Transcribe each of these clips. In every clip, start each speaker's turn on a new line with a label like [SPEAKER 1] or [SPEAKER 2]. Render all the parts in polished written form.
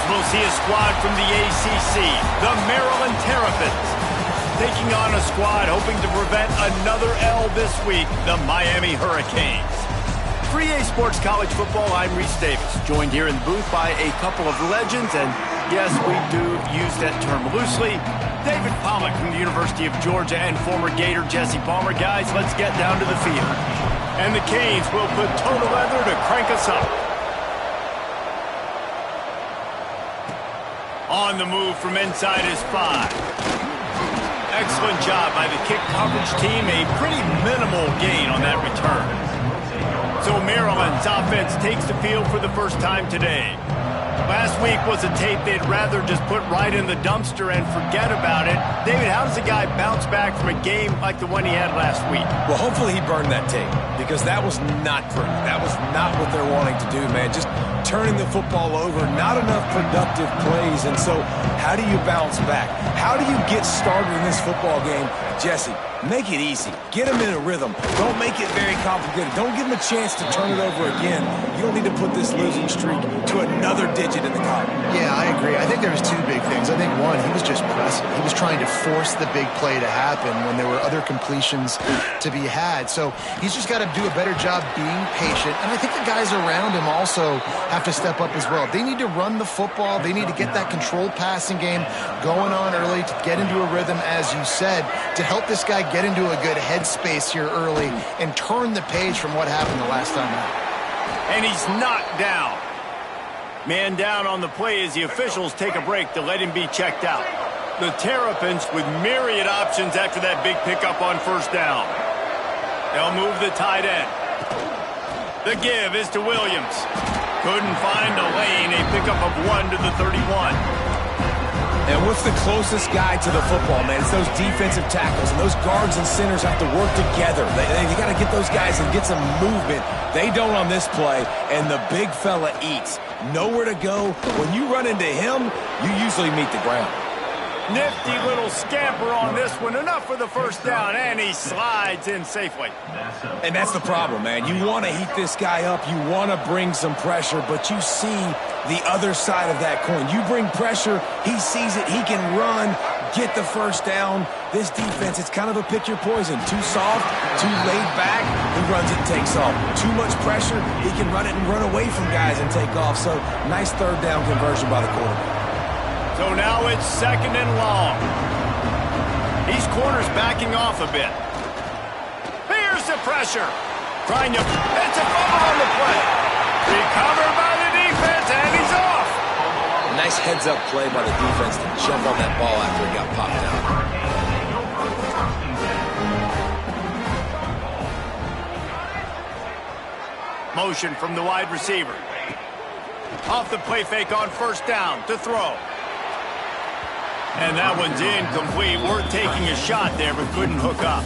[SPEAKER 1] we'll see a squad from the ACC, the Maryland Terrapins, taking on a squad hoping to prevent another L this week, the Miami Hurricanes. For EA Sports College Football, I'm Reese Davis, joined here in the booth by a couple of legends, and yes, we do use that term loosely. David Pollack from the University of Georgia and former Gator Jesse Palmer. Guys, let's get down to the field. And the Canes will put total leather to crank us up. On the move from inside is 5. Excellent job by the kick coverage team. A pretty minimal gain on that return. So Maryland's offense takes the field for the first time today. Last week was a tape they'd rather just put right in the dumpster and forget about it. David, how does a guy bounce back from a game like the one he had last week?
[SPEAKER 2] Well, hopefully he burned that tape, because that was not pretty. That was not what they're wanting to do, man. Just turning the football over, not enough productive plays. And so how do you bounce back? How do you get started in this football game? Jesse, make it easy. Get him in a rhythm. Don't make it very complicated. Don't give him a chance to turn it over again. You don't need to put this losing streak to another digit in the column.
[SPEAKER 3] Yeah, I agree. I think there was two big things. I think, one, he was just pressing. He was trying to force the big play to happen when there were other completions to be had. So he's just got to do a better job being patient. And I think the guys around him also have to step up as well. They need to run the football. They need to get that controlled passing game going on early to get into a rhythm, as you said, to help this guy get into a good headspace here early and turn the page from what happened the last time out.
[SPEAKER 1] And he's knocked down. Man down on the play as the officials take a break to let him be checked out. The Terrapins with myriad options after that big pickup on first down. They'll move the tight end. The give is to Williams. Couldn't find a lane, a pickup of 1 to the 31.
[SPEAKER 2] And what's the closest guy to the football, man? It's those defensive tackles, and those guards and centers have to work together. They got to get those guys and get some movement. They don't on this play, and the big fella eats. Nowhere to go. When you run into him, you usually meet the ground.
[SPEAKER 1] Nifty little scamper on this one. Enough for the first down, and he slides in safely.
[SPEAKER 2] And that's the problem, man. You want to heat this guy up. You want to bring some pressure, but you see the other side of that coin. You bring pressure, he sees it, he can run, get the first down. This defense, it's kind of a pick your poison. Too soft, too laid back, he runs it and takes off. Too much pressure, he can run it and run away from guys and take off. So, nice third down conversion by the quarterback.
[SPEAKER 1] So now it's 2nd and long. These corners backing off a bit. Here's the pressure. Trying to... It's a fumble on the play. Recovered by the defense, and he's off.
[SPEAKER 2] Nice heads-up play by the defense to jump on that ball after it got popped
[SPEAKER 1] out. Motion from the wide receiver. Off the play fake on first down to throw. And that one's incomplete. Worth taking a shot there, but couldn't hook up.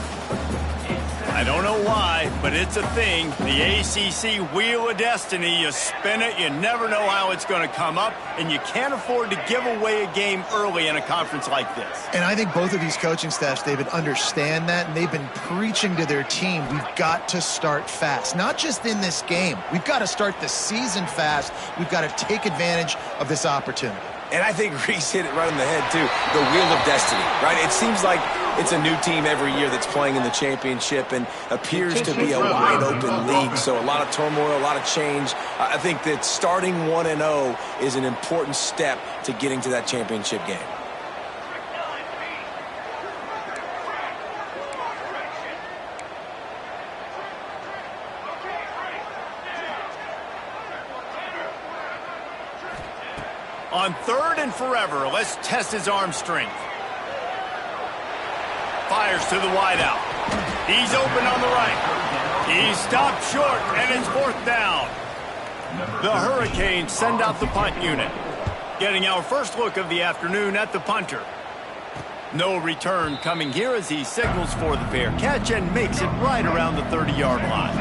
[SPEAKER 1] I don't know why, but it's a thing. The ACC Wheel of Destiny. You spin it, you never know how it's going to come up, and you can't afford to give away a game early in a conference like this.
[SPEAKER 3] And I think both of these coaching staffs, David, understand that, and they've been preaching to their team, we've got to start fast. Not just in this game. We've got to start the season fast. We've got to take advantage of this opportunity.
[SPEAKER 2] And I think Reese hit it right on the head, too. The Wheel of Destiny, right? It seems like it's a new team every year that's playing in the championship and appears to be a wide-open league. So a lot of turmoil, a lot of change. I think that starting 1-0 is an important step to getting to that championship game.
[SPEAKER 1] On 3rd and forever, let's test his arm strength. Fires to the wideout. He's open on the right. He's stopped short, and it's 4th down. The Hurricanes send out the punt unit. Getting our first look of the afternoon at the punter. No return coming here as he signals for the fair catch and makes it right around the 30-yard line.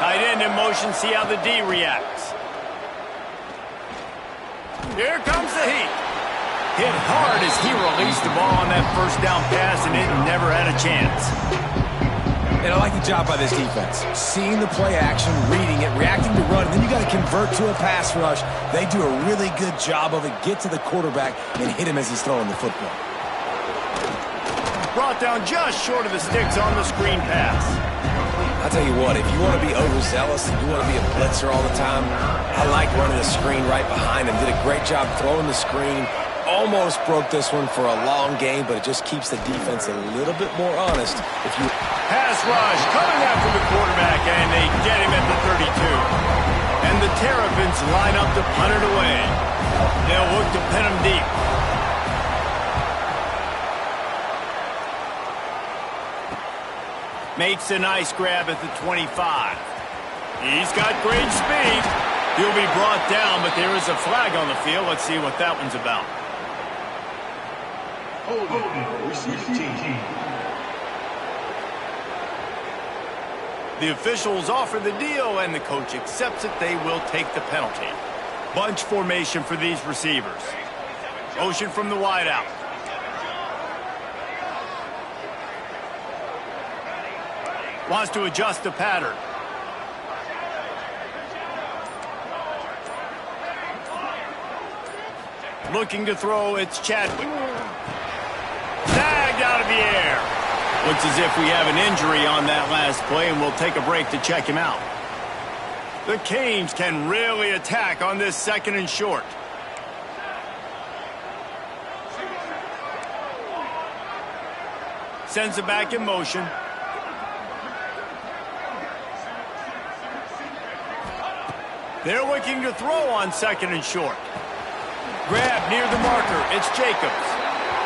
[SPEAKER 1] Tight end in motion, see how the D reacts. Here comes the heat. Hit hard as he released the ball on that first down pass, and it never had a chance.
[SPEAKER 2] And I like the job by this defense. Seeing the play action, reading it, reacting to run, and then you got to convert to a pass rush. They do a really good job of it. Get to the quarterback and hit him as he's throwing the football.
[SPEAKER 1] Brought down just short of the sticks on the screen pass.
[SPEAKER 2] I'll tell you what, if you want to be overzealous and you want to be a blitzer all the time, I like running the screen right behind him. Did a great job throwing the screen. Almost broke this one for a long game, but it just keeps the defense a little bit more honest. If you
[SPEAKER 1] pass rush coming after the quarterback, and they get him at the 32. And the Terrapins line up to punt it away. They'll look to pin him deep. Makes a nice grab at the 25. He's got great speed. He'll be brought down, but there is a flag on the field. Let's see what that one's about. The officials offer the deal, and the coach accepts it. They will take the penalty. Bunch formation for these receivers. Motion from the wideout. Wants to adjust the pattern. Looking to throw, it's Chadwick. Tagged out of the air. Looks as if we have an injury on that last play, and we'll take a break to check him out. The Canes can really attack on this 2nd and short. Sends it back in motion. They're looking to throw on 2nd and short. Grab near the marker. It's Jacobs.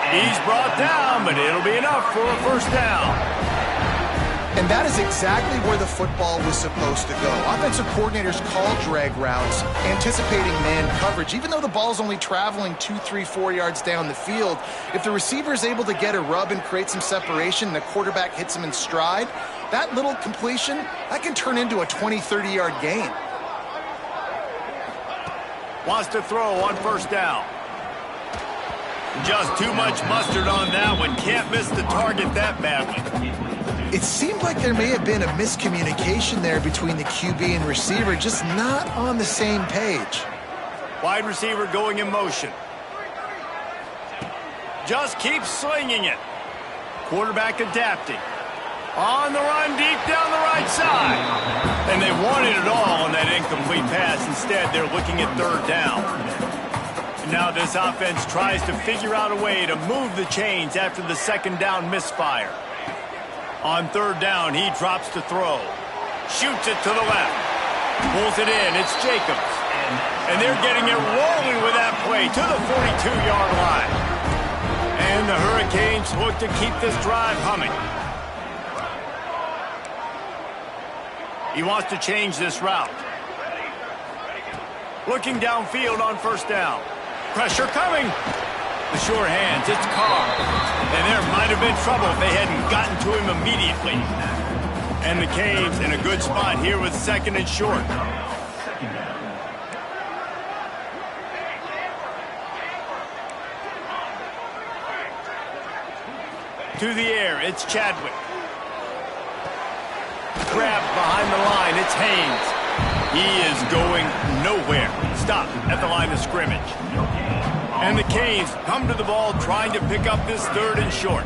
[SPEAKER 1] He's brought down, but it'll be enough for a first down.
[SPEAKER 3] And that is exactly where the football was supposed to go. Offensive coordinators call drag routes, anticipating man coverage. Even though the ball's only traveling 2, 3, 4 yards down the field, if the receiver is able to get a rub and create some separation and the quarterback hits him in stride, that little completion, that can turn into a 20, 30-yard gain.
[SPEAKER 1] Wants to throw on first down. Just too much mustard on that one. Can't miss the target that badly.
[SPEAKER 3] It seemed like there may have been a miscommunication there between the QB and receiver, just not on the same page.
[SPEAKER 1] Wide receiver going in motion. Just keeps slinging it. Quarterback adapting. On the run, deep down the right side. And they wanted it all on that incomplete pass. Instead, they're looking at 3rd down. And now this offense tries to figure out a way to move the chains after the 2nd down misfire. On 3rd down, he drops to throw. Shoots it to the left. Pulls it in. It's Jacobs. And they're getting it rolling with that play to the 42-yard line. And the Hurricanes look to keep this drive humming. He wants to change this route. Looking downfield on 1st down. Pressure coming. The sure hands, it's Carr. And there might have been trouble if they hadn't gotten to him immediately. And the Canes in a good spot here with 2nd and short. To the air, it's Chadwick. Grabbed behind the line, it's Haynes. He is going nowhere. Stop at the line of scrimmage. And the Canes come to the ball trying to pick up this 3rd and short.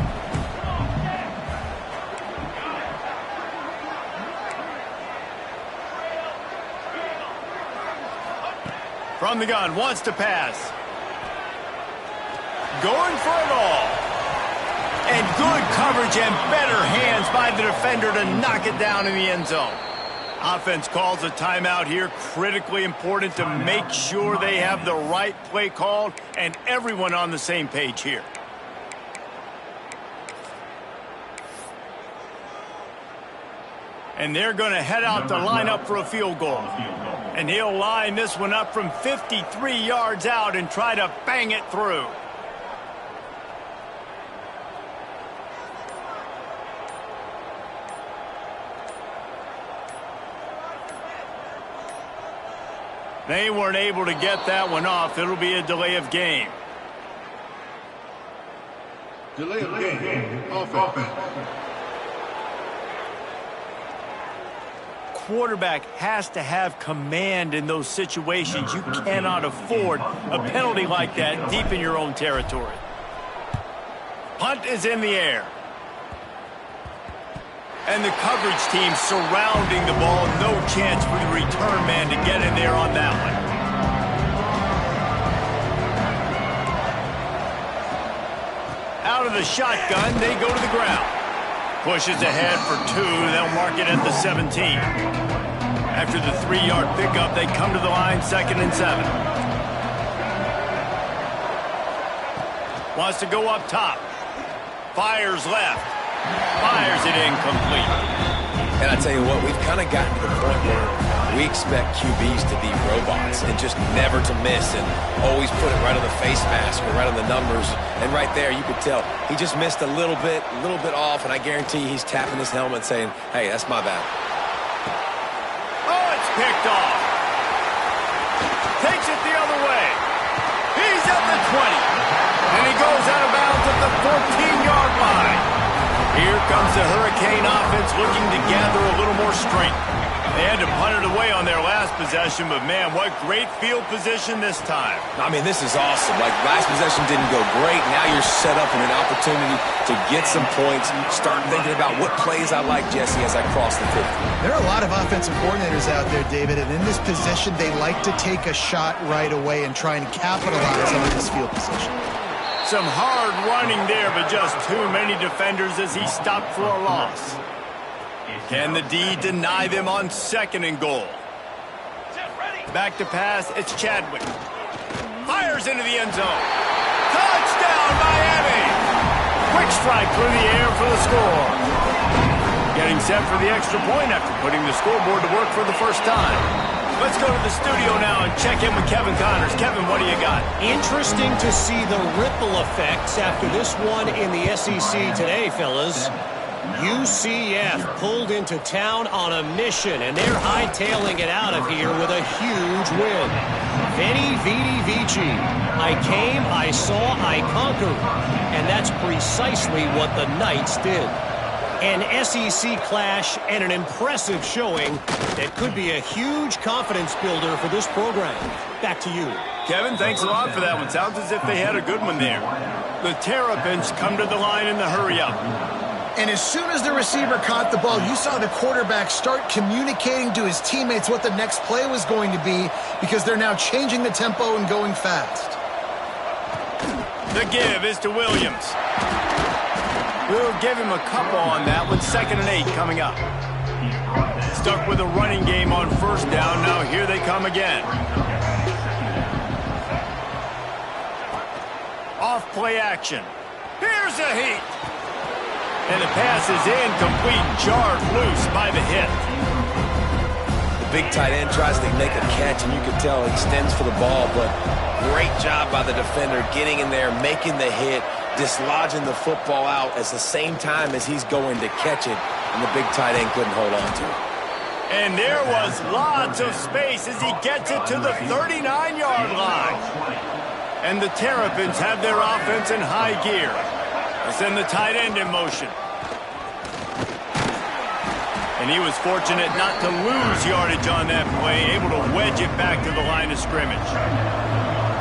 [SPEAKER 1] From the gun, wants to pass. Going for it all. And good coverage and better hands by the defender to knock it down in the end zone. Offense calls a timeout here. Critically important to make sure they have the right play called and everyone on the same page here. And they're going to head out to line up for a field goal. And he'll line this one up from 53 yards out and try to bang it through. They weren't able to get that one off. It'll be a delay of game.
[SPEAKER 4] Delay of game. Offense.
[SPEAKER 1] quarterback has to have command in those situations. You cannot afford a penalty like that deep in your own territory. Punt is in the air. And the coverage team surrounding the ball. No chance for the return man to get in there on that one. Out of the shotgun, they go to the ground. Pushes ahead for 2. They'll mark it at the 17. After the 3-yard pickup, they come to the line, 2nd and 7. Wants to go up top. Fires left. Fires it incomplete.
[SPEAKER 2] And I tell you what, we've kind of gotten to the point where we expect QBs to be robots and just never to miss and always put it right on the face mask or right on the numbers. And right there, you could tell he just missed a little bit off, and I guarantee he's tapping his helmet saying, hey, that's my bad.
[SPEAKER 1] Oh, it's picked off. Takes it the other way. He's at the 20. And he goes out of bounds at the 14-yard line. Here comes the Hurricane offense looking to gather a little more strength. They had to punt it away on their last possession, but man, what great field position this time.
[SPEAKER 2] I mean, this is awesome. Like, last possession didn't go great. Now you're set up in an opportunity to get some points. Start thinking about what plays I like, Jesse, as I cross the 50.
[SPEAKER 3] There are a lot of offensive coordinators out there, David, and in this position, they like to take a shot right away and try and capitalize on this field position.
[SPEAKER 1] Some hard running there, but just too many defenders as he stopped for a loss. Can the D deny them on 2nd and goal? Back to pass, it's Chadwick. Fires into the end zone. Touchdown, Miami! Quick strike through the air for the score. Getting set for the extra point after putting the scoreboard to work for the first time. Let's go to the studio now and check in with Kevin Connors. Kevin, what do you got?
[SPEAKER 4] Interesting to see the ripple effects after this one in the SEC today, fellas. UCF pulled into town on a mission, and they're hightailing it out of here with a huge win. Veni, Vidi, Vici. I came, I saw, I conquered. And that's precisely what the Knights did. An SEC clash and an impressive showing that could be a huge confidence builder for this program. Back to you.
[SPEAKER 1] Kevin, thanks a lot for that one. Sounds as if they had a good one there. The Terrapins come to the line in the hurry-up.
[SPEAKER 3] And as soon as the receiver caught the ball, you saw the quarterback start communicating to his teammates what the next play was going to be because they're now changing the tempo and going fast.
[SPEAKER 1] The give is to Williams. We'll give him a couple on that one. 2nd and 8 coming up. Stuck with a running game on 1st down. Now here they come again. Off play action. Here's a heat. And the pass is incomplete, jarred loose by the hit.
[SPEAKER 2] The big tight end tries to make a catch, and you can tell he extends for the ball, but great job by the defender getting in there, making the hit, dislodging the football out at the same time as he's going to catch it, and the big tight end couldn't hold on to it.
[SPEAKER 1] And there was lots of space as he gets it to the 39-yard line. And the Terrapins have their offense in high gear. They send the tight end in motion. And he was fortunate not to lose yardage on that play, able to wedge it back to the line of scrimmage.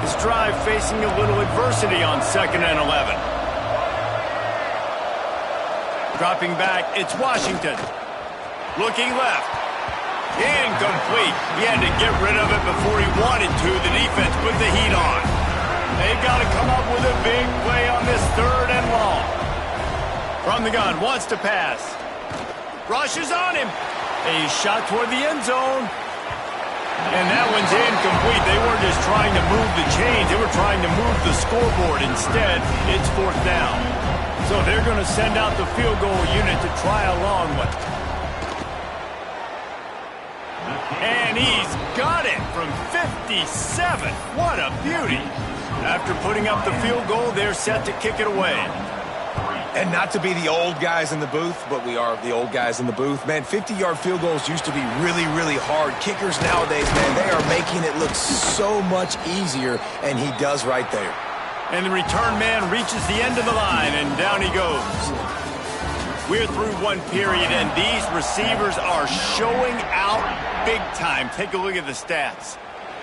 [SPEAKER 1] His drive facing a little adversity on 2nd and 11. Dropping back, it's Washington. Looking left. Incomplete. He had to get rid of it before he wanted to. The defense put the heat on. They've got to come up with a big play on this 3rd and long. From the gun, wants to pass. Rushes on him. A shot toward the end zone. And that one's incomplete. They weren't just trying to move the chains. They were trying to move the scoreboard. Instead, it's 4th down. So they're going to send out the field goal unit to try a long one. And he's got it from 57. What a beauty. After putting up the field goal, they're set to kick it away.
[SPEAKER 2] And not to be the old guys in the booth, but we are the old guys in the booth. Man, 50-yard field goals used to be really, really hard. Kickers nowadays, man, they are making it look so much easier, and he does right there.
[SPEAKER 1] And the return man reaches the end of the line, and down he goes. We're through one period, and these receivers are showing out big time. Take a look at the stats.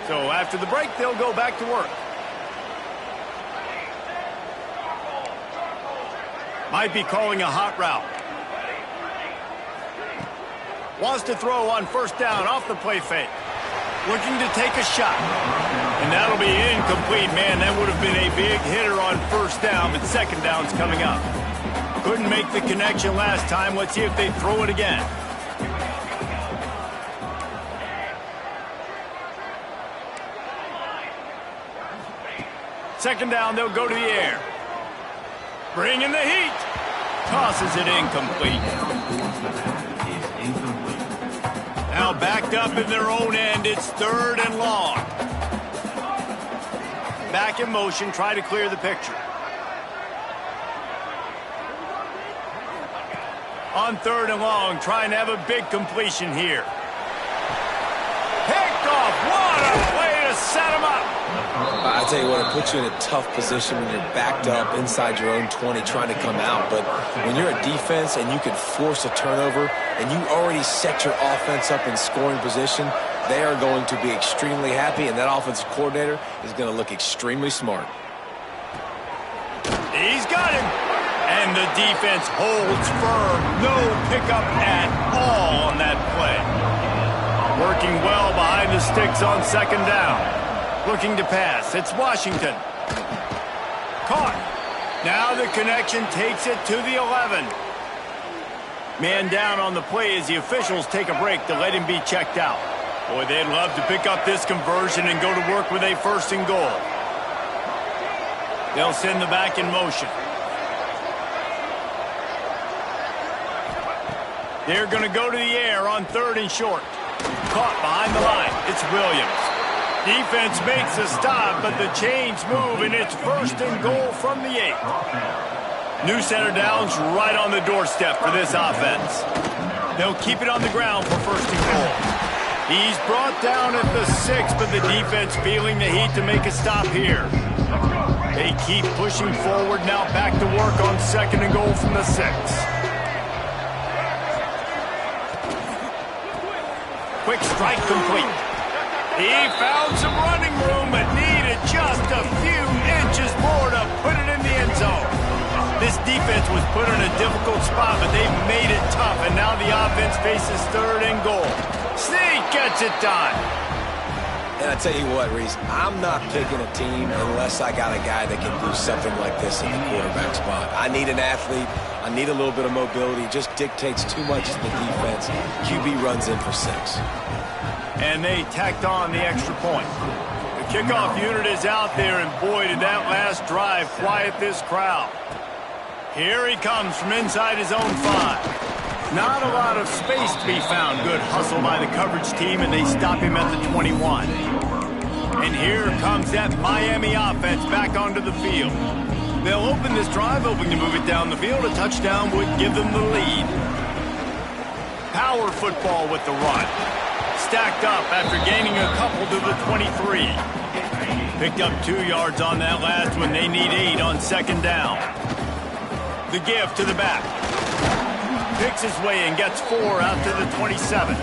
[SPEAKER 1] So after the break, they'll go back to work. Might be calling a hot route. Wants to throw on first down off the play fake. Looking to take a shot. And that'll be incomplete, man. That would have been a big hitter on first down, but second down's coming up. Couldn't make the connection last time. Let's see if they throw it again. Second down, they'll go to the air. Bringing the heat. Tosses it incomplete. Now backed up in their own end. It's third and long. Back in motion. Try to clear the picture. On third and long. Trying to have a big completion here. Picked off. What a way to set him up.
[SPEAKER 2] I tell you what, it puts you in a tough position when you're backed up inside your own 20 trying to come out. But when you're a defense and you can force a turnover and you already set your offense up in scoring position, they are going to be extremely happy, and that offensive coordinator is going to look extremely smart.
[SPEAKER 1] He's got him. And the defense holds firm. No pickup at all on that play. Working well behind the sticks on second down. Looking to pass. It's Washington. Caught. Now the connection takes it to the 11. Man down on the play as the officials take a break to let him be checked out. Boy, they'd love to pick up this conversion and go to work with a first and goal. They'll send the back in motion. They're going to go to the air on third and short. Caught behind the line. It's Williams. Defense makes a stop, but the chains move, and it's first and goal from the 8. New center downs right on the doorstep for this offense. They'll keep it on the ground for first and goal. He's brought down at the 6, but the defense feeling the heat to make a stop here. They keep pushing forward, now back to work on second and goal from the 6. Quick strike complete. He found some running room, but needed just a few inches more to put it in the end zone. This defense was put in a difficult spot, but they've made it tough, and now the offense faces third and goal. Sneak gets it done.
[SPEAKER 2] And I tell you what, Reese, I'm not picking a team unless I got a guy that can do something like this in the quarterback spot. I need an athlete. I need a little bit of mobility. It just dictates too much to the defense. QB runs in for 6.
[SPEAKER 1] And they tacked on the extra point. The kickoff unit is out there, and boy, did that last drive quiet this crowd. Here he comes from inside his own 5. Not a lot of space to be found. Good hustle by the coverage team, and they stop him at the 21. And here comes that Miami offense back onto the field. They'll open this drive, hoping to move it down the field. A touchdown would give them the lead. Power football with the run. Stacked up after gaining a couple to the 23. Picked up 2 yards on that last one. They need 8 on second down. The give to the back. Picks his way and gets 4 out to the 27.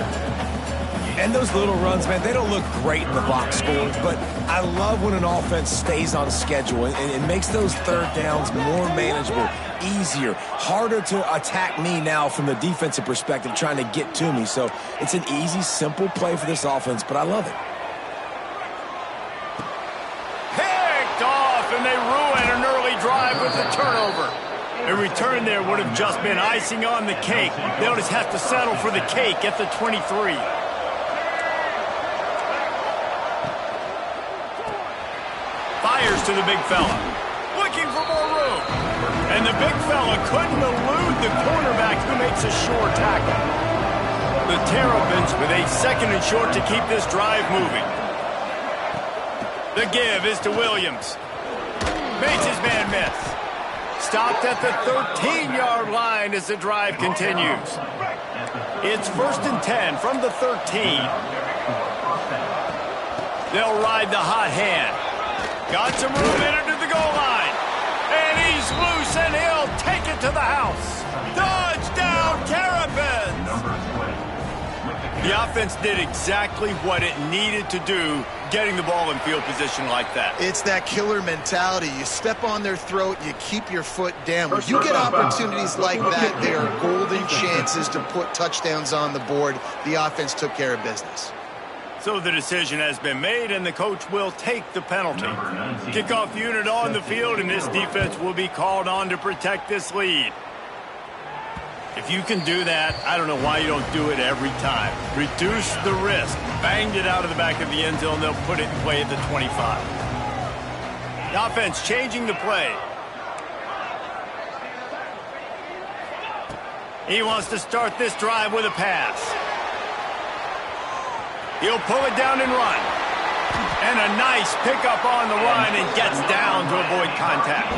[SPEAKER 2] And those little runs, man, they don't look great in the box scores, but I love when an offense stays on schedule and it makes those third downs more manageable, easier, harder to attack me now from the defensive perspective trying to get to me. So it's an easy, simple play for this offense, but I love it.
[SPEAKER 1] Picked off, and they ruin an early drive with the turnover. A return there would have just been icing on the cake. They'll just have to settle for the cake at the 23. Fires to the big fella. Looking for more room. And the big fella couldn't elude the cornerback who makes a sure tackle. The Terrapins with a second and short to keep this drive moving. The give is to Williams. Makes his man miss. Stopped at the 13-yard line as the drive continues. It's first and 10 from the 13. They'll ride the hot hand. Got some room in it to the goal line. And he's loose, and he'll take it to the house. Touchdown! The offense did exactly what it needed to do, getting the ball in field position like that.
[SPEAKER 3] It's that killer mentality. You step on their throat, you keep your foot down. When you get opportunities like that, they are golden chances to put touchdowns on the board. The offense took care of business.
[SPEAKER 1] So the decision has been made, and the coach will take the penalty. Kickoff unit on the field, and this defense will be called on to protect this lead. If you can do that, I don't know why you don't do it every time. Reduce the risk. Banged it out of the back of the end zone. They'll put it in play at the 25. The offense changing the play. He wants to start this drive with a pass. He'll pull it down and run. And a nice pickup on the run and gets down to avoid contact.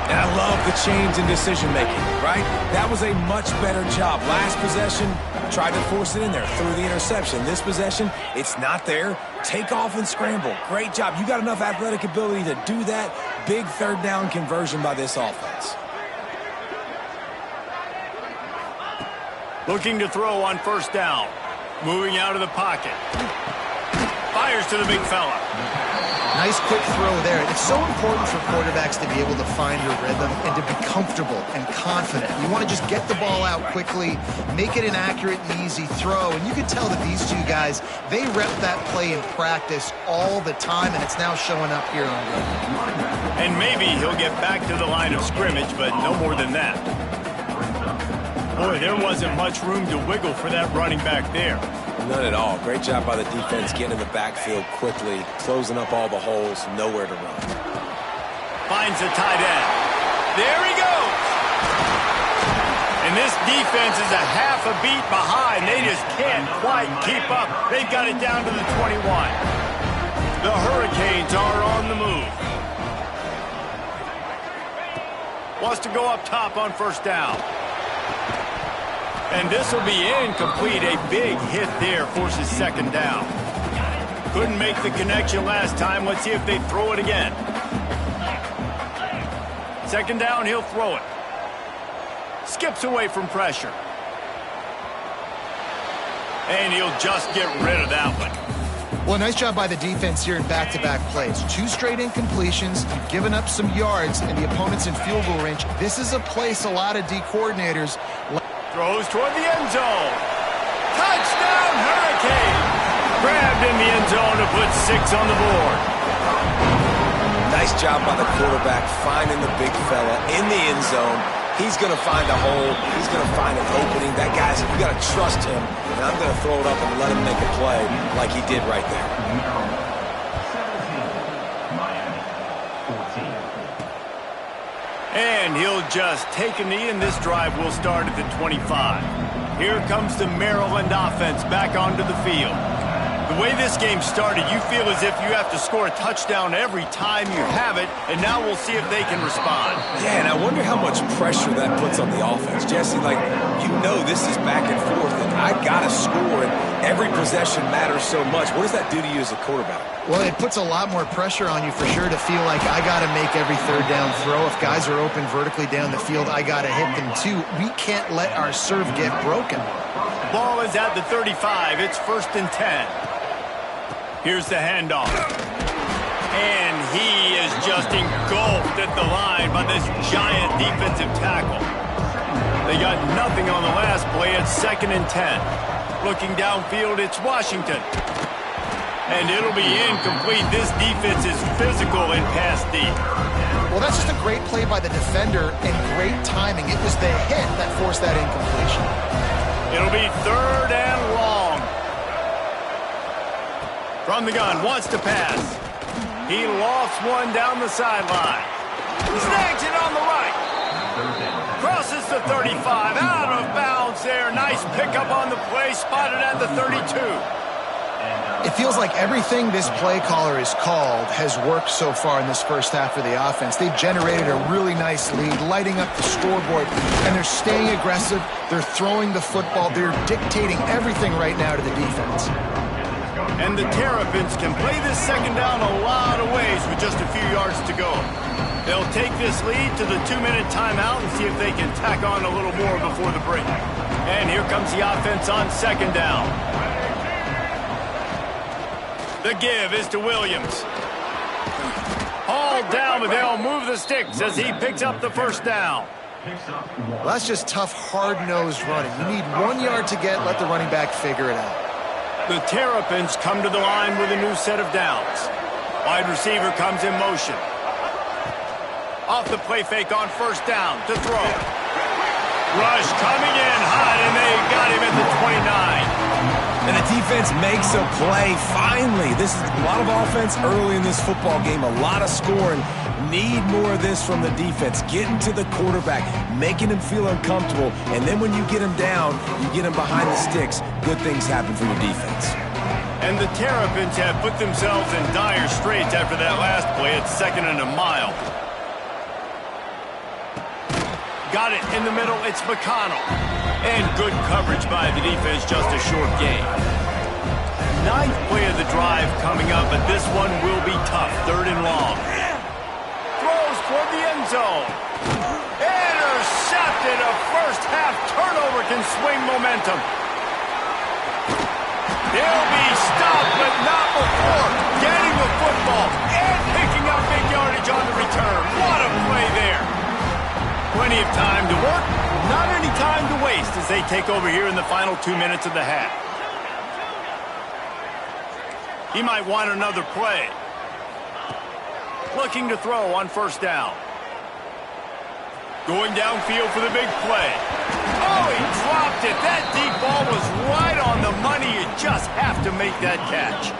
[SPEAKER 2] And I love the change in decision-making, right? That was a much better job. Last possession, tried to force it in there, threw the interception. This possession, it's not there. Take off and scramble. Great job. You got enough athletic ability to do that. Big third down conversion by this offense.
[SPEAKER 1] Looking to throw on first down. Moving out of the pocket. Fires to the big fella.
[SPEAKER 3] Nice quick throw there. It's so important for quarterbacks to be able to find your rhythm and to be comfortable and confident. You want to just get the ball out quickly, make it an accurate and easy throw. And you can tell that these two guys, they rep that play in practice all the time, and it's now showing up here on game.
[SPEAKER 1] And maybe he'll get back to the line of scrimmage, but no more than that. Boy, there wasn't much room to wiggle for that running back there.
[SPEAKER 2] None at all. Great job by the defense getting in the backfield quickly, closing up all the holes, nowhere to run.
[SPEAKER 1] Finds a tight end. There he goes. And this defense is a half a beat behind. They just can't quite keep up. They've got it down to the 21. The Hurricanes are on the move. Wants to go up top on first down. And this will be incomplete. A big hit there forces second down. Couldn't make the connection last time. Let's see if they throw it again. Second down, he'll throw it. Skips away from pressure. And he'll just get rid of that one.
[SPEAKER 3] Well, nice job by the defense here in back-to-back plays. 2 straight incompletions. You've given up some yards, and the opponent's in field goal range. This is a place a lot of D coordinators...
[SPEAKER 1] Throws toward the end zone. Touchdown, Hurricane! Grabbed in the end zone to put 6 on the board.
[SPEAKER 2] Nice job by the quarterback finding the big fella in the end zone. He's going to find a hole. He's going to find an opening. That guy's, you got to trust him. And I'm going to throw it up and let him make a play like he did right there.
[SPEAKER 1] And he'll just take a knee, and this drive will start at the 25. Here comes the Maryland offense back onto the field. The way this game started, you feel as if you have to score a touchdown every time you have it, and now we'll see if they can respond.
[SPEAKER 2] Yeah, and I wonder how much pressure that puts on the offense. Jesse, like, you know this is back and forth, and I got to score, and every possession matters so much. What does that do to you as a quarterback?
[SPEAKER 3] Well, it puts a lot more pressure on you for sure to feel like I got to make every third down throw. If guys are open vertically down the field, I got to hit them too. We can't let our serve get broken.
[SPEAKER 1] Ball is at the 35. It's 1st and 10. Here's the handoff. And he is just engulfed at the line by this giant defensive tackle. They got nothing on the last play. It's 2nd and 10. Looking downfield, it's Washington. And it'll be incomplete. This defense is physical in pass deep.
[SPEAKER 3] Well, that's just a great play by the defender and great timing. It was the hit that forced that incompletion.
[SPEAKER 1] It'll be 3rd and long. From the gun, wants to pass. He lofts one down the sideline. Snags it on the right. Crosses the 35. Out of bounds there. Nice pickup on the play. Spotted at the 32.
[SPEAKER 3] It feels like everything this play caller has called has worked so far in this first half of the offense. They've generated a really nice lead, lighting up the scoreboard, and they're staying aggressive. They're throwing the football. They're dictating everything right now to the defense.
[SPEAKER 1] And the Terrapins can play this second down a lot of ways with just a few yards to go. They'll take this lead to the 2-minute timeout and see if they can tack on a little more before the break. And here comes the offense on second down. The give is to Williams. Hauled down, but they'll move the sticks as he picks up the first down.
[SPEAKER 3] Well, that's just tough, hard-nosed running. You need 1 yard to get, let the running back figure it out.
[SPEAKER 1] The Terrapins come to the line with a new set of downs. Wide receiver comes in motion. Off the play fake on first down to throw. Rush coming in hot, and they got him at the 29.
[SPEAKER 2] And the defense makes a play. Finally, this is a lot of offense early in this football game, a lot of scoring. Need more of this from the defense. Getting to the quarterback, making him feel uncomfortable, and then when you get him down, you get him behind the sticks, good things happen for your defense.
[SPEAKER 1] And the Terrapins have put themselves in dire straits after that last play at 2nd and a mile. Got it in the middle, it's McConnell. And good coverage by the defense, just a short gain. 9th play of the drive coming up, but this one will be tough. 3rd and long. Throws toward the end zone. Intercepted. A first-half turnover can swing momentum. He'll be stopped, but not before getting the football and picking up big yardage on the return. What a play there. Plenty of time to work, not any time to waste as they take over here in the final 2 minutes of the half. He might want another play. Looking to throw on first down. Going downfield for the big play. Oh, he dropped it. That deep ball was right on the money. You just have to make that catch.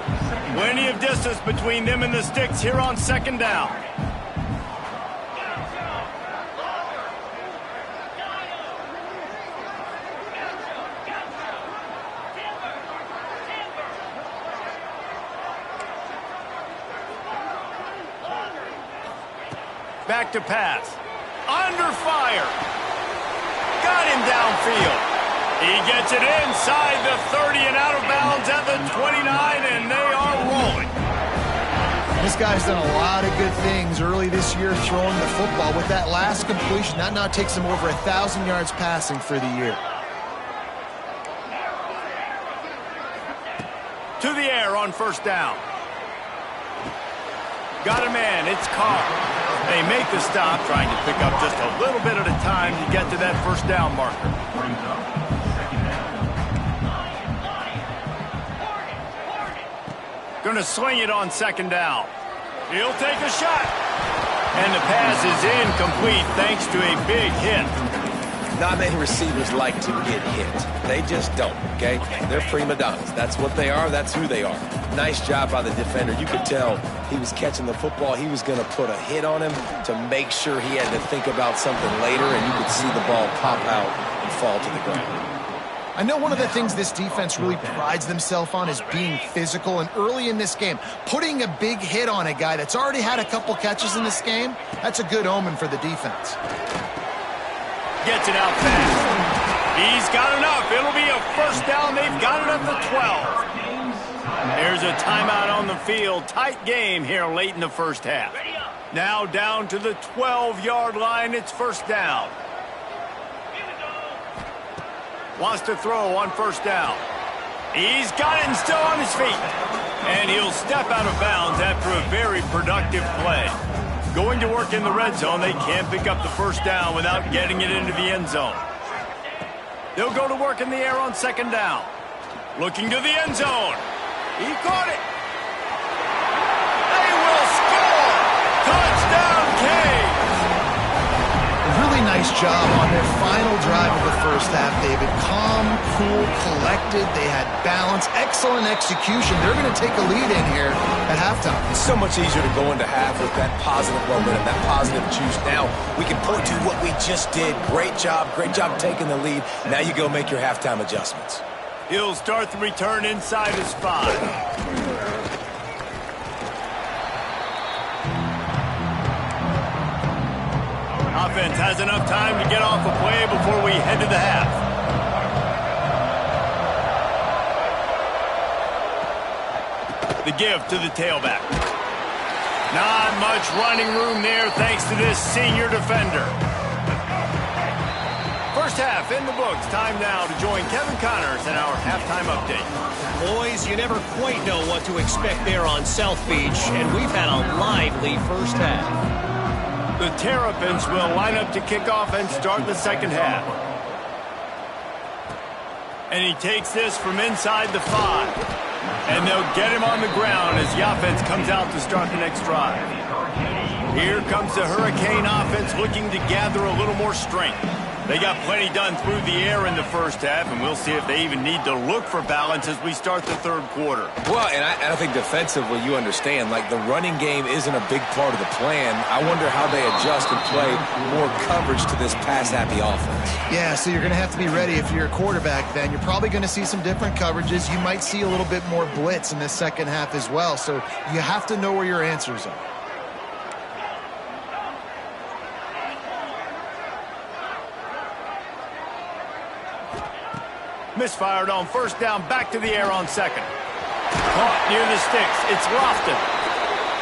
[SPEAKER 1] Plenty of distance between them and the sticks here on 2nd down. Back to pass. Under fire. Got him downfield. He gets it inside the 30 and out of bounds at the 29, and they are rolling.
[SPEAKER 3] This guy's done a lot of good things early this year throwing the football. With that last completion, that now takes him over 1,000 yards passing for the year.
[SPEAKER 1] To the air on first down. Got a man. It's Carr. They make the stop, trying to pick up just a little bit at a time to get to that first down marker. Going to swing it on 2nd down. He'll take a shot. And the pass is incomplete thanks to a big hit.
[SPEAKER 2] Not many receivers like to get hit. They just don't, okay? They're prima donnas. That's what they are. That's who they are. Nice job by the defender. You could tell he was catching the football. He was going to put a hit on him to make sure he had to think about something later, and you could see the ball pop out and fall to the ground.
[SPEAKER 3] I know one of the things this defense really prides themselves on is being physical, and early in this game, putting a big hit on a guy that's already had a couple catches in this game, that's a good omen for the defense.
[SPEAKER 1] Gets it out fast. He's got enough. It'll be a first down. They've got it at the 12. There's a timeout on the field. Tight game here late in the first half. Now down to the 12-yard line. It's first down. Wants to throw on first down. He's got it and still on his feet. And he'll step out of bounds after a very productive play. Going to work in the red zone, they can't pick up the first down without getting it into the end zone. They'll go to work in the air on 2nd down. Looking to the end zone. He caught it. They will score. Touchdown, Canes.
[SPEAKER 3] A really nice job on their final drive of the first half, David. Calm, cool, collected. They had balance, excellent execution. They're going to take a lead in here at halftime.
[SPEAKER 2] It's so much easier to go into half with that positive momentum, that positive juice. Now we can point to what we just did. Great job taking the lead. Now you go make your halftime adjustments.
[SPEAKER 1] He'll start the return inside his 5. Offense has enough time to get off a play before we head to the half. The give to the tailback. Not much running room there thanks to this senior defender. First half half in the books. Time now to join Kevin Connors in our halftime update.
[SPEAKER 4] Boys, you never quite know what to expect there on South Beach, and we've had a lively first half.
[SPEAKER 1] The Terrapins will line up to kick off and start the second half. And he takes this from inside the 5. And they'll get him on the ground as the offense comes out to start the next drive. Here comes the Hurricane offense looking to gather a little more strength. They got plenty done through the air in the first half, and we'll see if they even need to look for balance as we start the third quarter.
[SPEAKER 2] Well, and I think defensively, you understand, like the running game isn't a big part of the plan. I wonder how they adjust and play more coverage to this pass-happy offense.
[SPEAKER 3] Yeah, so you're going to have to be ready if you're a quarterback then. You're probably going to see some different coverages. You might see a little bit more blitz in the second half as well, so you have to know where your answers are.
[SPEAKER 1] Misfired on first down, back to the air on second. Caught near the sticks. It's Lofton.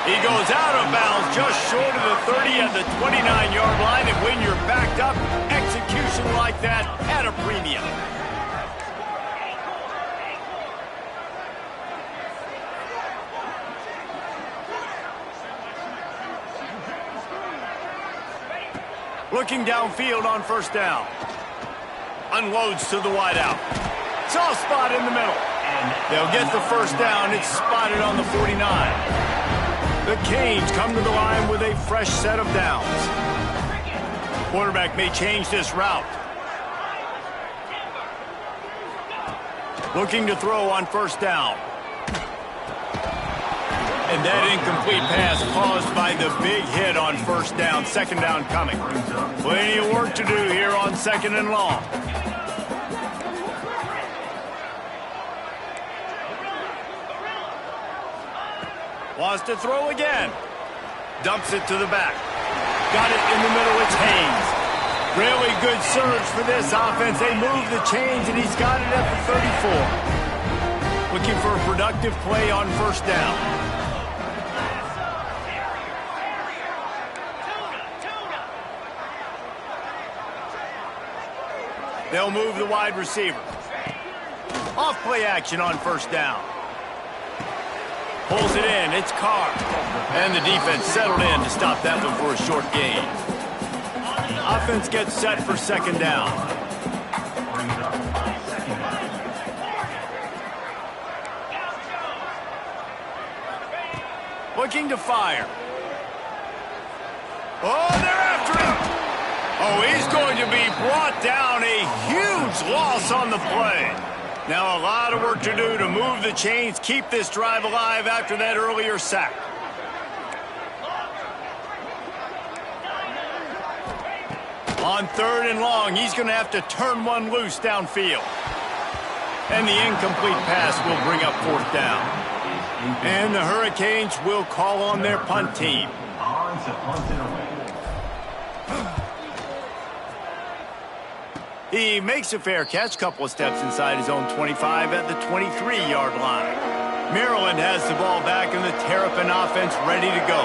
[SPEAKER 1] He goes out of bounds just short of the 30 at the 29-yard line, and when you're backed up, execution like that at a premium. Looking downfield on first down. Unloads to the wideout. Soft spot in the middle. They'll get the first down. It's spotted on the 49. The Canes come to the line with a fresh set of downs. Quarterback may change this route. Looking to throw on first down. And that incomplete pass caused by the big hit on first down. Second down coming. Plenty of work to do here on second and long. Wants to throw again. Dumps it to the back. Got it in the middle. It's Haynes. Really good surge for this offense. They move the chains, and he's got it at the 34. Looking for a productive play on first down. They'll move the wide receiver. Off play action on first down. Pulls it in. It's Carr. And the defense settled in to stop that one for a short gain. Offense gets set for second down. Looking to fire. Oh, they're after him. Oh, he's going to be brought down. A huge loss on the play. Now a lot of work to do to move the chains, keep this drive alive after that earlier sack. On third and long, he's going to have to turn one loose downfield. And the incomplete pass will bring up fourth down. And the Hurricanes will call on their punt team. He makes a fair catch, couple of steps inside his own 25 at the 23-yard line. Maryland has the ball back and the Terrapin offense ready to go.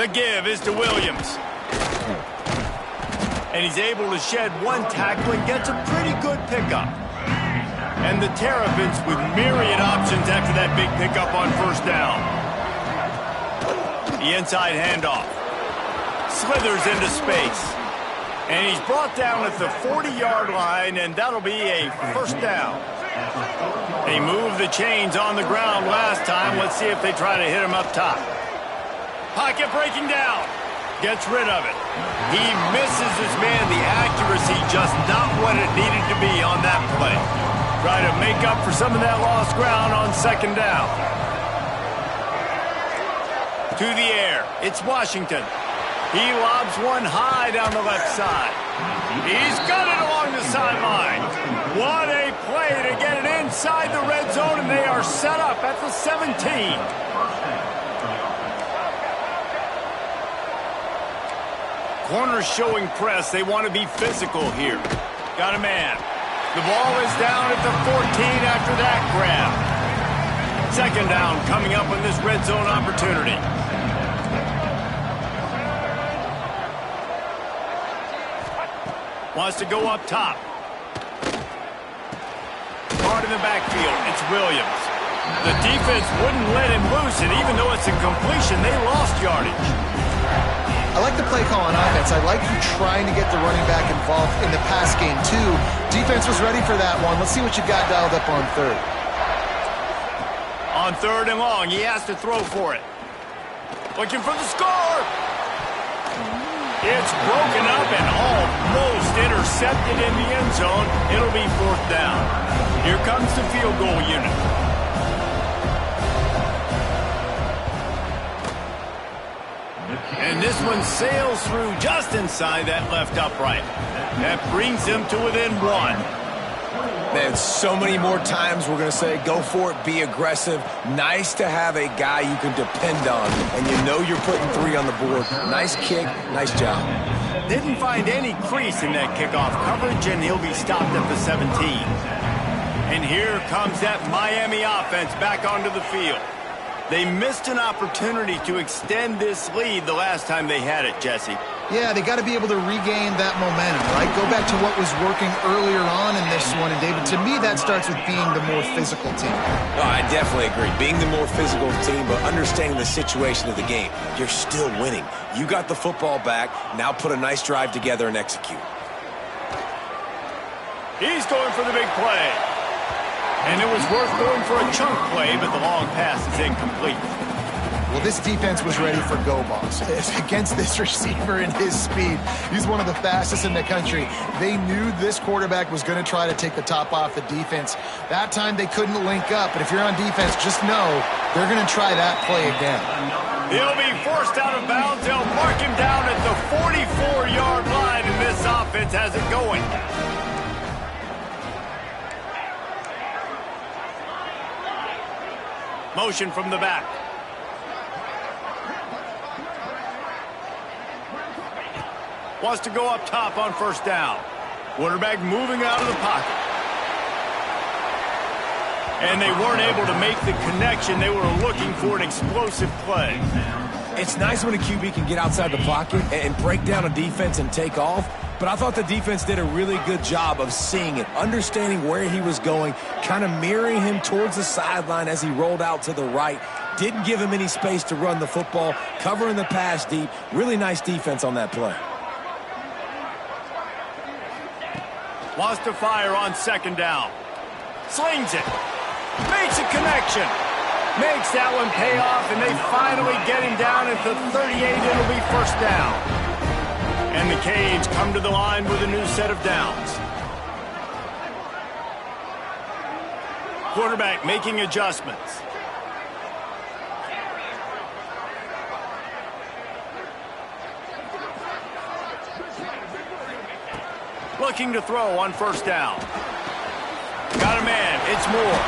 [SPEAKER 1] The give is to Williams. And he's able to shed one tackle and gets a pretty good pickup. And the Terrapins with myriad options after that big pickup on first down. The inside handoff. Slithers into space. And he's brought down at the 40-yard line, and that'll be a first down. They moved the chains on the ground last time. Let's see if they try to hit him up top. Pocket breaking down. Gets rid of it. He misses his man. The accuracy just not what it needed to be on that play. Try to make up for some of that lost ground on second down. To the air. It's Washington. He lobs one high down the left side. He's got it along the sideline. What a play to get it inside the red zone, and they are set up at the 17. Corners showing press. They want to be physical here. Got a man. The ball is down at the 14 after that grab. Second down coming up on this red zone opportunity. Wants to go up top. Hard in the backfield. It's Williams. The defense wouldn't let him loose, and even though it's a completion, they lost yardage.
[SPEAKER 3] I like the play call on offense. I like you trying to get the running back involved in the pass game, too. Defense was ready for that one. Let's see what you got dialed up on third.
[SPEAKER 1] On 3rd and long, he has to throw for it. Looking for the score. It's broken up and almost intercepted in the end zone. It'll be 4th down. Here comes the field goal unit. And this one sails through just inside that left upright. That brings them to within 1.
[SPEAKER 2] Man, so many more times we're going to say, go for it, be aggressive. Nice to have a guy you can depend on, and you know you're putting 3 on the board. Nice kick, nice job.
[SPEAKER 1] Didn't find any crease in that kickoff coverage, and he'll be stopped at the 17. And here comes that Miami offense back onto the field. They missed an opportunity to extend this lead the last time they had it, Jesse.
[SPEAKER 3] Yeah, they got to be able to regain that momentum, right? Go back to what was working earlier on in this one. And, David, to me, that starts with being the more physical team.
[SPEAKER 2] Oh, I definitely agree. Being the more physical team, but understanding the situation of the game. You're still winning. You got the football back. Now put a nice drive together and execute.
[SPEAKER 1] He's going for the big play. And it was worth going for a chunk play, but the long pass is incomplete.
[SPEAKER 3] Well, this defense was ready for go balls. Against this receiver and his speed, he's one of the fastest in the country. They knew this quarterback was going to try to take the top off the defense. That time they couldn't link up, but if you're on defense, just know they're going to try that play again.
[SPEAKER 1] He'll be forced out of bounds. They'll mark him down at the 44-yard line, and this offense has it going. Motion from the back. Wants to go up top on 1st down. Quarterback moving out of the pocket. And they weren't able to make the connection. They were looking for an explosive play.
[SPEAKER 2] It's nice when a QB can get outside the pocket and break down a defense and take off. But I thought the defense did a really good job of seeing it, understanding where he was going, kind of mirroring him towards the sideline as he rolled out to the right. Didn't give him any space to run the football, covering the pass deep. Really nice defense on that play.
[SPEAKER 1] Wants to fire on 2nd down. Slings it. Makes a connection. Makes that one pay off, and they finally get him down at the 38. It'll be 1st down. And the Canes come to the line with a new set of downs. Quarterback making adjustments. Looking to throw on 1st down. Got a man. It's Moore.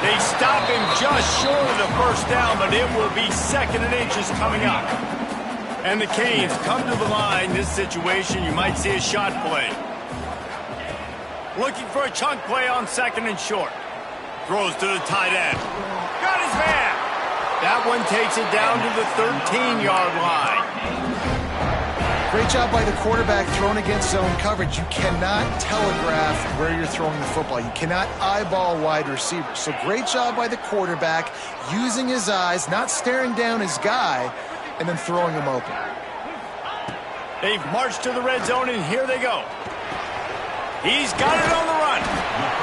[SPEAKER 1] They stop him just short of the 1st down, but it will be 2nd and inches coming up. And the Canes come to the line. This situation, you might see a shot play. Looking for a chunk play on 2nd and short. Throws to the tight end. Got his man. That one takes it down to the 13-yard line.
[SPEAKER 3] Great job by the quarterback thrown against zone coverage. You cannot telegraph where you're throwing the football. You cannot eyeball wide receivers. So great job by the quarterback using his eyes, not staring down his guy, and then throwing him open.
[SPEAKER 1] They've marched to the red zone, and here they go. He's got it on the run.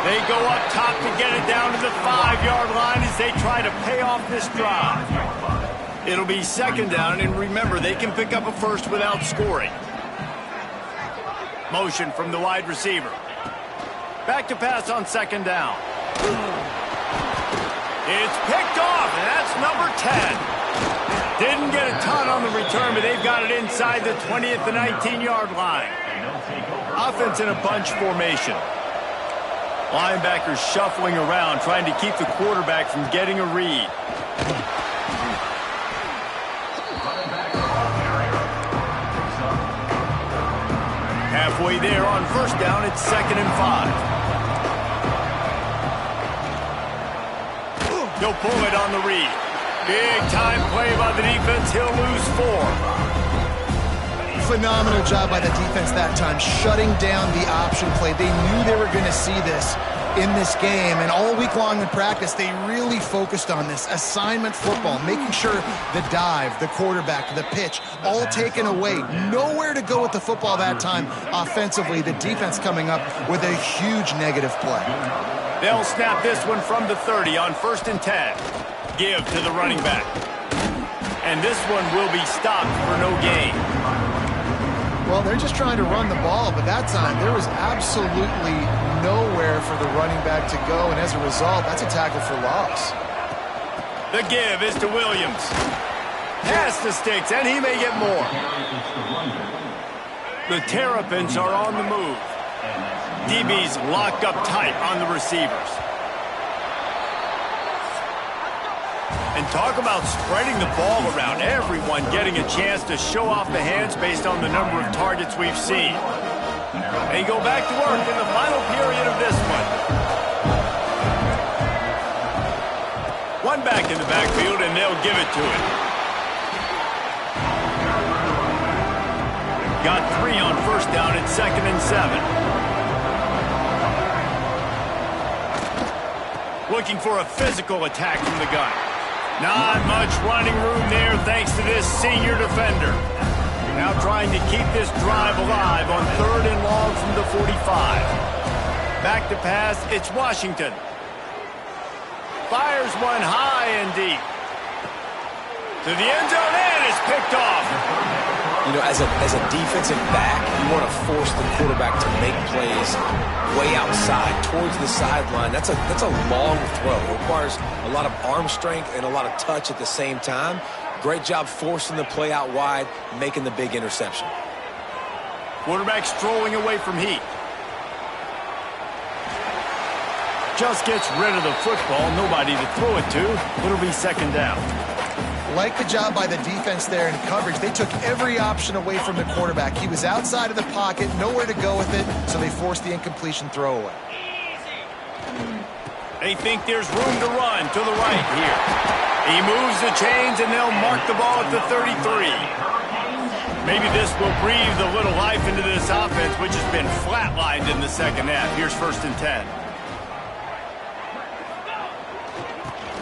[SPEAKER 1] They go up top to get it down to the 5-yard line as they try to pay off this drive. It'll be 2nd down, and remember, they can pick up a first without scoring. Motion from the wide receiver. Back to pass on 2nd down. It's picked off, and that's number 10. Didn't get a ton on the return, but they've got it inside the 20 at the 19-yard line. Offense in a bunch formation. Linebackers shuffling around, trying to keep the quarterback from getting a read. Halfway there on 1st down, it's 2nd and 5. He'll pull it on the read. Big time play by the defense. He'll lose 4.
[SPEAKER 3] Phenomenal job by the defense that time, shutting down the option play. They knew they were going to see this in this game, and all week long in practice, they really focused on this assignment football, making sure the dive, the quarterback, the pitch, all taken away. Nowhere to go with the football that time offensively. The defense coming up with a huge negative play.
[SPEAKER 1] They'll snap this one from the 30 on 1st and 10. Give to the running back. And this one will be stopped for no gain.
[SPEAKER 3] Well, they're just trying to run the ball, but that time there was absolutely nowhere for the running back to go, and as a result, that's a tackle for loss.
[SPEAKER 1] The give is to Williams. Pass to Sticks, and he may get more. The Terrapins are on the move. DB's locked up tight on the receivers. And talk about spreading the ball around. Everyone getting a chance to show off the hands based on the number of targets we've seen. They go back to work in the final period of this one. One back in the backfield, and they'll give it to him. Got 3 on 1st down at 2nd and 7. Looking for a physical attack from the gun. Not much running room there thanks to this senior defender. Now trying to keep this drive alive on 3rd and long from the 45. Back to pass, it's Washington. Fires one high and deep. To the end zone, and it's picked off.
[SPEAKER 2] You know, as a defensive back, you want to force the quarterback to make plays way outside, towards the sideline. That's a long throw. It requires a lot of arm strength and a lot of touch at the same time. Great job forcing the play out wide, making the big interception.
[SPEAKER 1] Quarterback strolling away from Heat. Just gets rid of the football. Nobody to throw it to. It'll be 2nd down.
[SPEAKER 3] Like the job by the defense there in coverage. They took every option away from the quarterback. He was outside of the pocket, nowhere to go with it, so they forced the incompletion throwaway.
[SPEAKER 1] They think there's room to run to the right here. He moves the chains, and they'll mark the ball at the 33. Maybe this will breathe a little life into this offense, which has been flatlined in the 2nd half. Here's 1st and 10.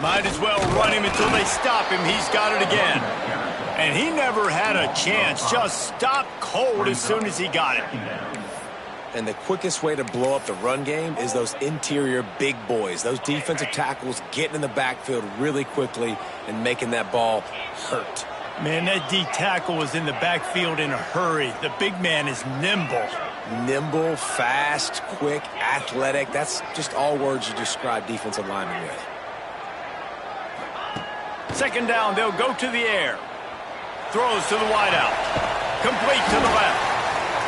[SPEAKER 1] Might as well run him until they stop him. He's got it again. And he never had a chance. Just stopped cold as soon as he got it.
[SPEAKER 2] And the quickest way to blow up the run game is those interior big boys. Those defensive tackles getting in the backfield really quickly and making that ball hurt.
[SPEAKER 1] Man, that D tackle was in the backfield in a hurry. The big man is nimble.
[SPEAKER 2] Nimble, fast, quick, athletic. That's just all words you describe defensive linemen with.
[SPEAKER 1] 2nd down, they'll go to the air. Throws to the wideout. Complete to the left.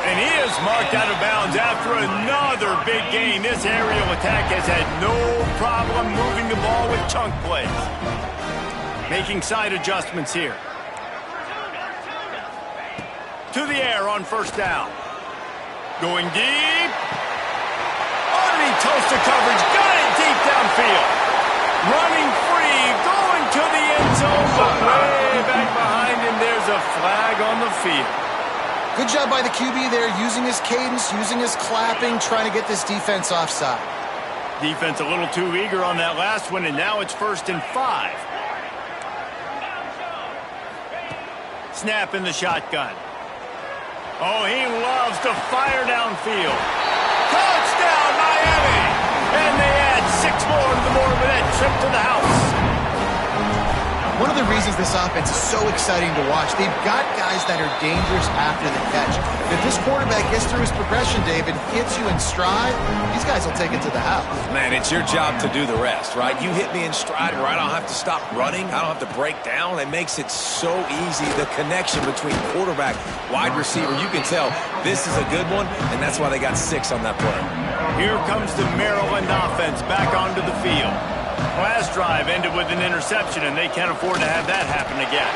[SPEAKER 1] And he is marked out of bounds after another big gain. This aerial attack has had no problem moving the ball with chunk plays. Making side adjustments here. To the air on 1st down. Going deep. Underneath toasted coverage. Got it deep downfield. Running free. Going to the end zone. But way back behind him, there's a flag on the field.
[SPEAKER 3] Good job by the QB there, using his cadence, using his clapping, trying to get this defense offside.
[SPEAKER 1] Defense a little too eager on that last one, and now it's 1st and 5. Snap in the shotgun. Oh, he loves to fire downfield. Touchdown, Miami! And they add 6 more to the board with that trip to the house.
[SPEAKER 3] One of the reasons this offense is so exciting to watch, they've got guys that are dangerous after the catch. If this quarterback gets through his progression, David, hits you in stride, these guys will take it to the house.
[SPEAKER 2] Man, it's your job to do the rest, right? You hit me in stride where I don't have to stop running. I don't have to break down. It makes it so easy. The connection between quarterback, wide receiver, you can tell this is a good one, and that's why they got 6 on that play.
[SPEAKER 1] Here comes the Maryland offense back onto the field. Last drive ended with an interception, and they can't afford to have that happen again.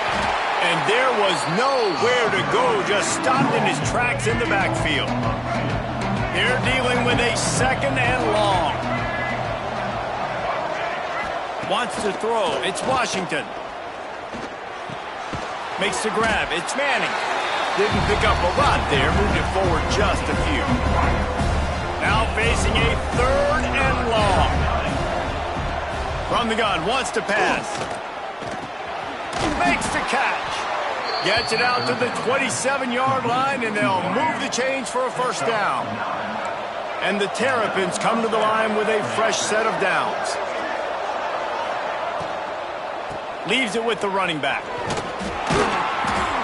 [SPEAKER 1] And there was nowhere to go, just stopped in his tracks in the backfield. They're dealing with a 2nd and long. Wants to throw. It's Washington. Makes the grab. It's Manning. Didn't pick up a lot there, moved it forward just a few. Now facing a 3rd and long. From the gun, wants to pass. Makes the catch. Gets it out to the 27-yard line, and they'll move the chains for a first down. And the Terrapins come to the line with a fresh set of downs. Leaves it with the running back.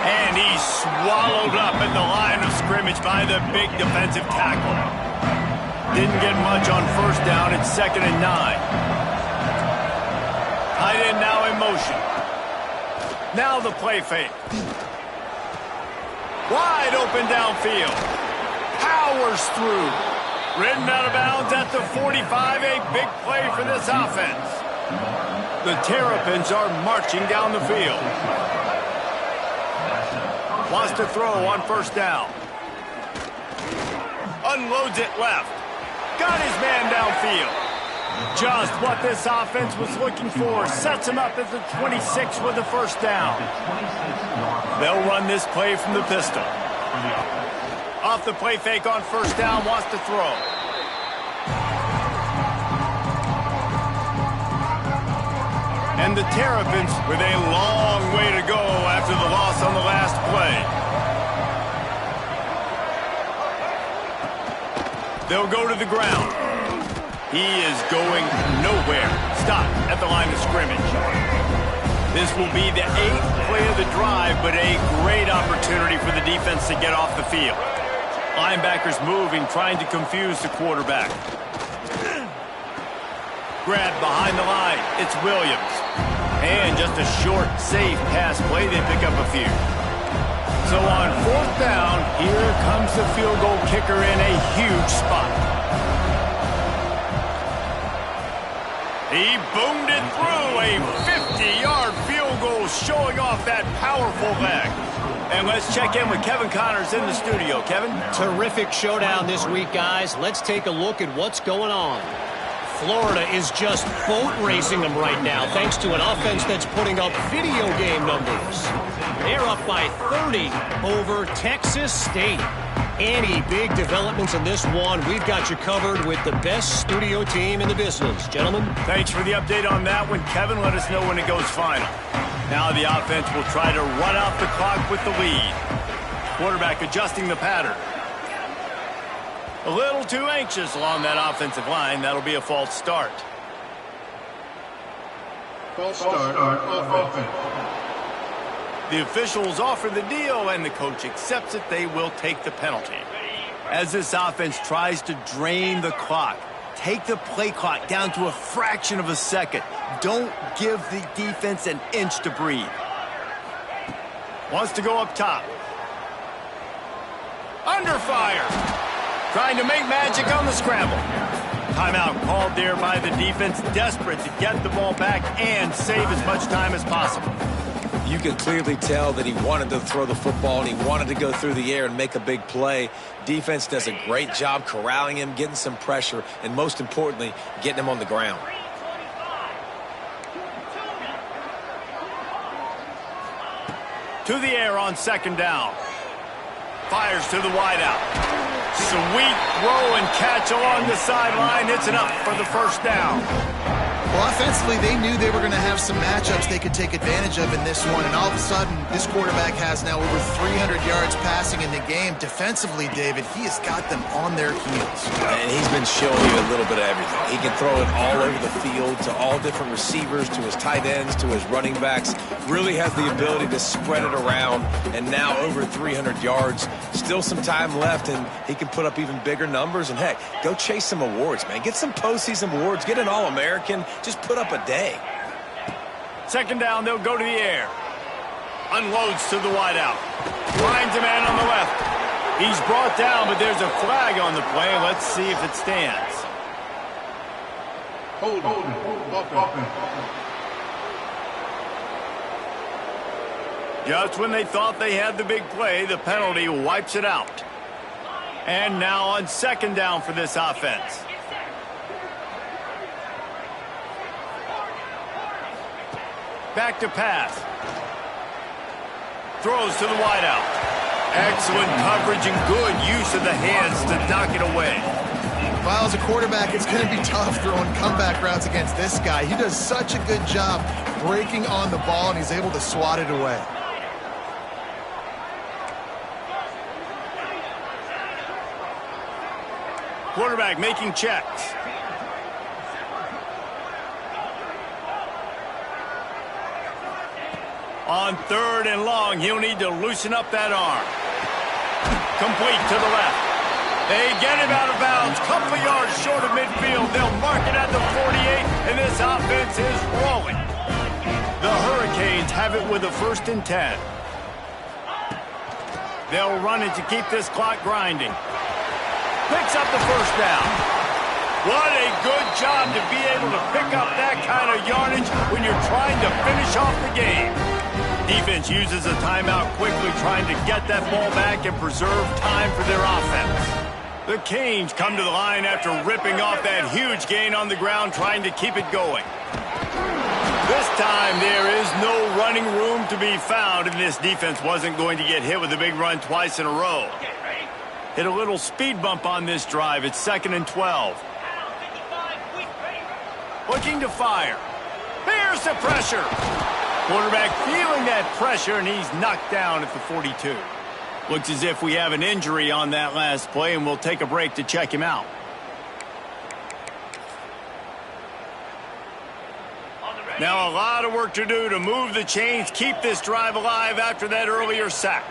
[SPEAKER 1] And he's swallowed up at the line of scrimmage by the big defensive tackle. Didn't get much on first down. It's 2nd and 9. Tight end now in motion. Now the play fake. Wide open downfield. Powers through. Ridden out of bounds at the 45. A big play for this offense. The Terrapins are marching down the field. Wants to throw on first down. Unloads it left. Got his man downfield. Just what this offense was looking for. Sets him up at the 26 with the first down. They'll run this play from the pistol. Off the play fake on first down. Wants to throw. And the Terrapins with a long way to go after the loss on the last play. They'll go to the ground. He is going nowhere. Stop at the line of scrimmage. This will be the 8th play of the drive, but a great opportunity for the defense to get off the field. Linebackers moving, trying to confuse the quarterback. Grabbed behind the line. It's Williams. And just a short, safe pass play. They pick up a few. So on 4th down, here comes the field goal kicker in a huge spot. He boomed it through. A 50-yard field goal showing off that powerful leg. And let's check in with Kevin Connors in the studio. Kevin?
[SPEAKER 4] Terrific showdown this week, guys. Let's take a look at what's going on. Florida is just boat racing them right now, thanks to an offense that's putting up video game numbers. They're up by 30 over Texas State. Any big developments in this one, we've got you covered with the best studio team in the business. Gentlemen?
[SPEAKER 1] Thanks for the update on that one, Kevin. Let us know when it goes final. Now the offense will try to run out the clock with the lead. Quarterback adjusting the pattern. A little too anxious along that offensive line. That'll be a false start.
[SPEAKER 5] False start on offense.
[SPEAKER 1] The officials offer the deal, and the coach accepts it. They will take the penalty. As this offense tries to drain the clock, take the play clock down to a fraction of a second. Don't give the defense an inch to breathe. Wants to go up top. Under fire. Trying to make magic on the scramble. Timeout called there by the defense, desperate to get the ball back and save as much time as possible.
[SPEAKER 2] You can clearly tell that he wanted to throw the football and he wanted to go through the air and make a big play. Defense does a great job corralling him, getting some pressure, and most importantly, getting him on the ground.
[SPEAKER 1] To the air on 2nd down. Fires to the wideout. Sweet throw and catch along the sideline. It's enough for the first down.
[SPEAKER 3] Well, offensively, they knew they were going to have some matchups they could take advantage of in this one, and all of a sudden, this quarterback has now over 300 yards passing in the game. Defensively, David, he has got them on their heels.
[SPEAKER 2] And he's been showing you a little bit of everything. He can throw it all over the field to all different receivers, to his tight ends, to his running backs. Really has the ability to spread it around, and now over 300 yards. Still some time left, and he can put up even bigger numbers. And, heck, go chase some awards, man. Get some postseason awards. Get an All-American. Just put up a day.
[SPEAKER 1] 2nd down, they'll go to the air. Unloads to the wideout. Finds a man on the left. He's brought down, but there's a flag on the play. Let's see if it stands.
[SPEAKER 5] Hold on.
[SPEAKER 1] Just when they thought they had the big play, the penalty wipes it out. And now on 2nd down for this offense. Back to pass. Throws to the wideout. Excellent coverage and good use of the hands to knock it away.
[SPEAKER 3] Well, as a quarterback, it's going to be tough throwing comeback routes against this guy. He does such a good job breaking on the ball, and he's able to swat it away.
[SPEAKER 1] Quarterback making checks. On 3rd and long, he'll need to loosen up that arm. Complete to the left. They get him out of bounds. Couple of yards short of midfield. They'll mark it at the 48, and this offense is rolling. The Hurricanes have it with a 1st and 10. They'll run it to keep this clock grinding. Picks up the 1st down. What a good job to be able to pick up that kind of yardage when you're trying to finish off the game. Defense uses a timeout quickly, trying to get that ball back and preserve time for their offense. The Canes come to the line after ripping off that huge gain on the ground, trying to keep it going. This time, there is no running room to be found, and this defense wasn't going to get hit with a big run twice in a row. Hit a little speed bump on this drive. It's 2nd and 12. Looking to fire. There's the pressure. Quarterback feeling that pressure, and he's knocked down at the 42. Looks as if we have an injury on that last play, and we'll take a break to check him out. Now a lot of work to do to move the chains, keep this drive alive after that earlier sack.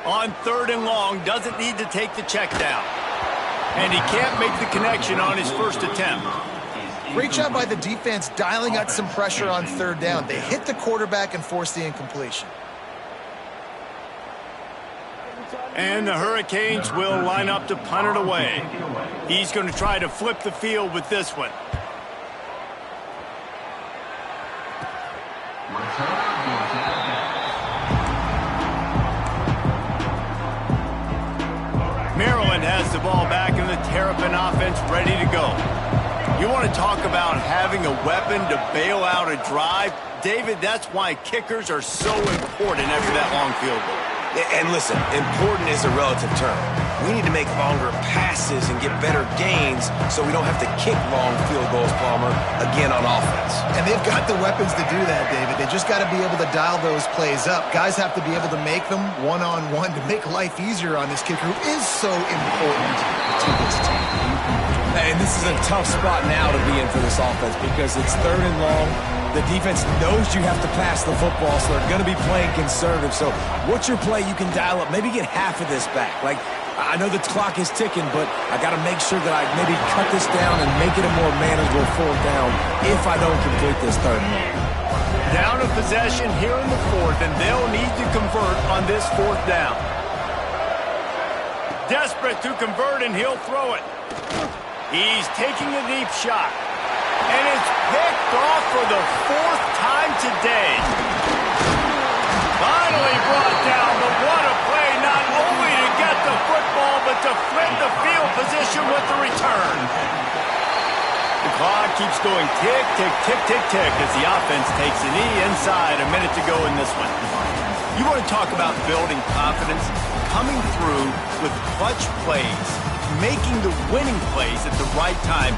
[SPEAKER 1] On 3rd and long, doesn't need to take the check down. And he can't make the connection on his 1st attempt.
[SPEAKER 3] Great job by the defense dialing out some pressure on 3rd down. They hit the quarterback and forced the incompletion.
[SPEAKER 1] And the Hurricanes will line up to punt it away. He's going to try to flip the field with this one. Maryland has the ball back in the Terrapin offense ready to go. You want to talk about having a weapon to bail out a drive? David, that's why kickers are so important after that long field goal.
[SPEAKER 2] And listen, important is a relative term. We need to make longer passes and get better gains so we don't have to kick long field goals, Palmer, again on offense.
[SPEAKER 3] And they've got the weapons to do that, David. They just got to be able to dial those plays up. Guys have to be able to make them one-on-one to make life easier on this kicker who is so important to this team.
[SPEAKER 2] And this is a tough spot now to be in for this offense because it's 3rd and long. The defense knows you have to pass the football, so they're going to be playing conservative. So what's your play you can dial up? Maybe get half of this back. Like, I know the clock is ticking, but I got to make sure that I maybe cut this down and make it a more manageable 4th down if I don't complete this 3rd and long.
[SPEAKER 1] Down a possession here in the 4th, and they'll need to convert on this 4th down. Desperate to convert, and he'll throw it. He's taking a deep shot. And it's picked off for the 4th time today. Finally brought down, but what a play, not only to get the football, but to flip the field position with the return. The clock keeps going tick, tick, tick, tick, tick as the offense takes a knee inside. A minute to go in this one. You want to talk about building confidence? Coming through with clutch plays, making the winning plays at the right time.